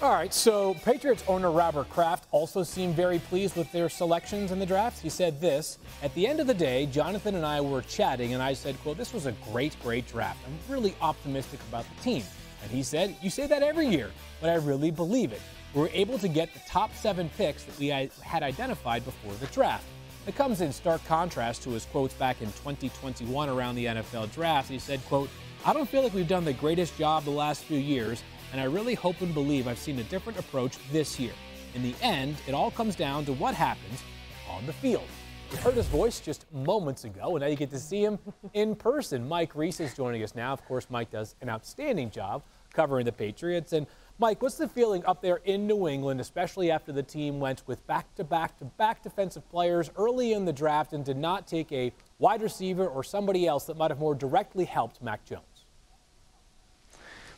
All right, so Patriots owner Robert Kraft also seemed very pleased with their selections in the draft. He said this: "At the end of the day, Jonathan and I were chatting, and I said, quote, this was a great draft. I'm really optimistic about the team." And he said, "You say that every year, but I really believe it. We were able to get the top 7 picks that we had identified before the draft." It comes in stark contrast to his quotes back in 2021 around the NFL draft. He said, quote, "I don't feel like we've done the greatest job the last few years, and I really hope and believe I've seen a different approach this year. In the end, it all comes down to what happens on the field." You heard his voice just moments ago, and now you get to see him in person. Mike Reese is joining us now. Of course, Mike does an outstanding job covering the Patriots. And Mike, what's the feeling up there in New England, especially after the team went with back-to-back defensive players early in the draft and did not take a wide receiver or somebody else that might have more directly helped Mac Jones?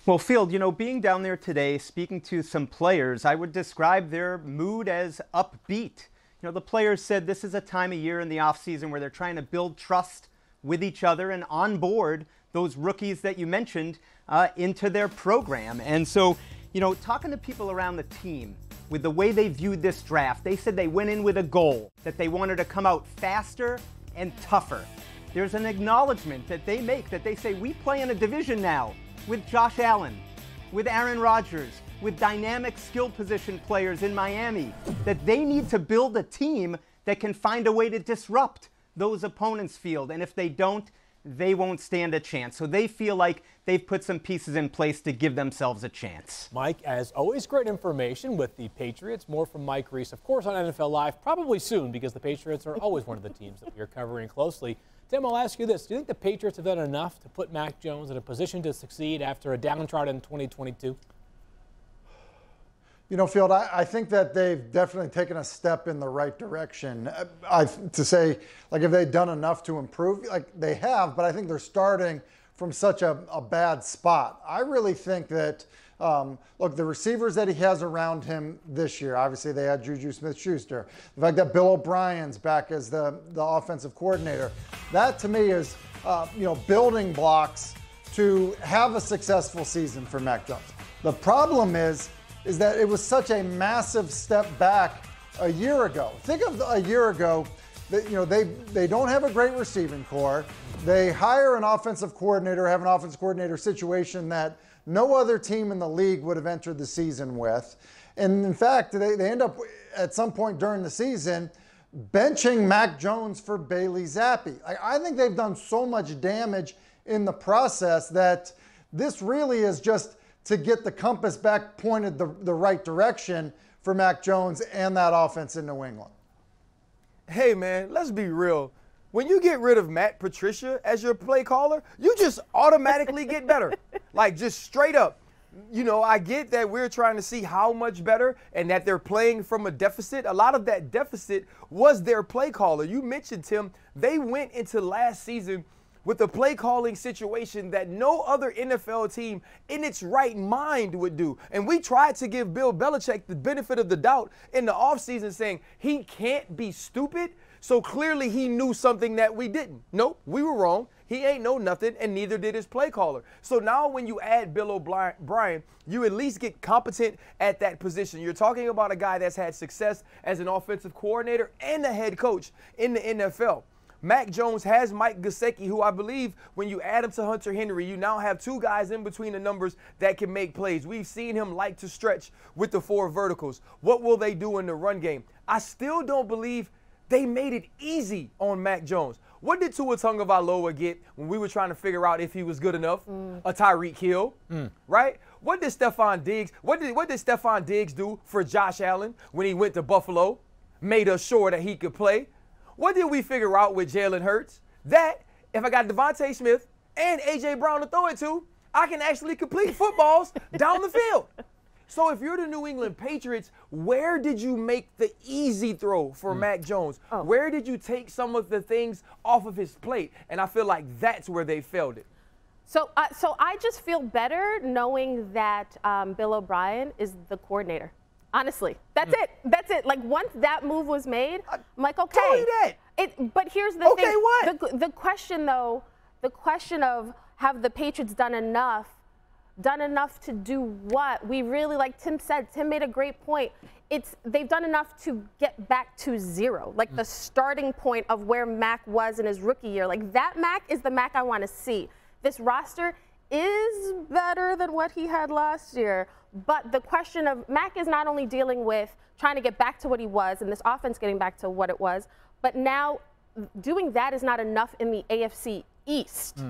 Well, Field, being down there today, speaking to some players, I would describe their mood as upbeat. The players said this is a time of year in the offseason where they're trying to build trust with each other and onboard those rookies that you mentioned into their program. And so, talking to people around the team with the way they viewed this draft, they said they went in with a goal, that they wanted to come out faster and tougher. There's an acknowledgement that they make, that they say, we play in a division now with Josh Allen, with Aaron Rodgers, with dynamic skill position players in Miami, that they need to build a team that can find a way to disrupt those opponents' field. And if they don't, they won't stand a chance. So they feel like they've put some pieces in place to give themselves a chance. Mike, as always, great information with the Patriots. More from Mike Reese, of course, on NFL Live, probably soon, because the Patriots are always one of the teams that we are covering closely. Tim, I'll ask you this. Do you think the Patriots have done enough to put Mac Jones in a position to succeed after a downtrodden 2022? Field, I think that they've definitely taken a step in the right direction. To say, have they done enough to improve? They have, but I think they're starting from such a bad spot. I really think that, look, the receivers that he has around him this year, obviously they had Juju Smith-Schuster. The fact that Bill O'Brien's back as the offensive coordinator, that to me is, building blocks to have a successful season for Mac Jones. The problem is that it was such a massive step back a year ago. Think of a year ago that, they don't have a great receiving core. They hire an offensive coordinator, have an offensive coordinator situation that no other team in the league would have entered the season with. And in fact, they end up at some point during the season benching Mac Jones for Bailey Zappi. I think they've done so much damage in the process that this really is just to get the compass back pointed the right direction for Mac Jones and that offense in New England. Hey, man, let's be real. When you get rid of Matt Patricia as your play caller, you just automatically get better. Just straight up. I get that we're trying to see how much better and that they're playing from a deficit. A lot of that deficit was their play caller. You mentioned, Tim, they went into last season with a play calling situation that no other NFL team in its right mind would do. And we tried to give Bill Belichick the benefit of the doubt in the offseason, saying he can't be stupid. So clearly he knew something that we didn't. Nope, we were wrong. He ain't know nothing, and neither did his play caller. So now when you add Bill O'Brien, you at least get competent at that position. You're talking about a guy that's had success as an offensive coordinator and a head coach in the NFL. Mac Jones has Mike Gesicki, who I believe when you add him to Hunter Henry, you now have 2 guys in between the numbers that can make plays. We've seen him like to stretch with the 4 verticals. What will they do in the run game? I still don't believe they made it easy on Mac Jones. What did Tua Tagovailoa get when we were trying to figure out if he was good enough? A Tyreek Hill, right? What did Stephon Diggs do for Josh Allen when he went to Buffalo? Made us sure that he could play. What did we figure out with Jalen Hurts? That if I got Devontae Smith and A.J. Brown to throw it to, I can actually complete footballs down the field. So if you're the New England Patriots, where did you make the easy throw for Mac Jones? Where did you take some of the things off of his plate? And I feel like that's where they failed it. So I just feel better knowing that Bill O'Brien is the coordinator. Honestly, that's it. That's it. Once that move was made, I'm like, okay. Tell me that. But here's the thing. What? The question, though, the question of have the Patriots done enough Done enough to do what? We really, like Tim said, Tim made a great point. They've done enough to get back to zero, like the starting point of where Mac was in his rookie year. Like that Mac is the Mac I want to see. This roster is better than what he had last year. But the question of Mac is not only dealing with trying to get back to what he was and this offense getting back to what it was, but now doing that is not enough in the AFC East.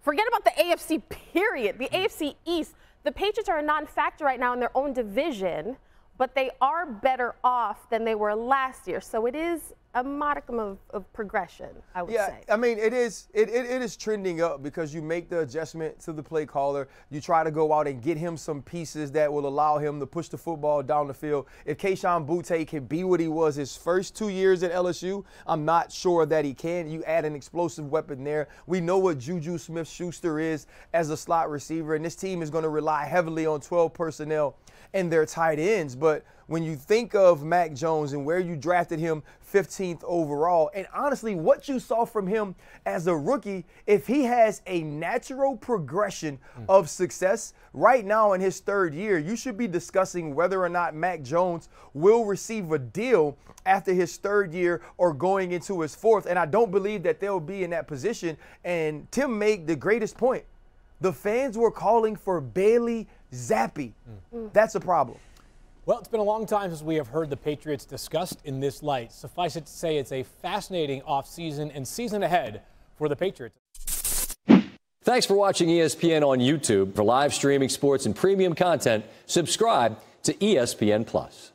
Forget about the AFC, period. The AFC East, the Patriots are a non-factor right now in their own division, but they are better off than they were last year. So it is a modicum of progression, I would say. Yeah, I mean, it is trending up because you make the adjustment to the play caller. You try to go out and get him some pieces that will allow him to push the football down the field. If Kayshon Boutte can be what he was his first 2 years at LSU, I'm not sure that he can. You add an explosive weapon there. We know what Juju Smith-Schuster is as a slot receiver, and this team is going to rely heavily on 12 personnel and their tight ends. But when you think of Mac Jones and where you drafted him 15th overall, and honestly, what you saw from him as a rookie, if he has a natural progression of success right now in his third year, you should be discussing whether or not Mac Jones will receive a deal after his third year or going into his fourth. And I don't believe that they'll be in that position. And Tim made the greatest point. The fans were calling for Bailey Zappi. That's a problem. Well, it's been a long time since we have heard the Patriots discussed in this light. Suffice it to say, it's a fascinating offseason and season ahead for the Patriots. Thanks for watching ESPN on YouTube. For live streaming sports and premium content, subscribe to ESPN+.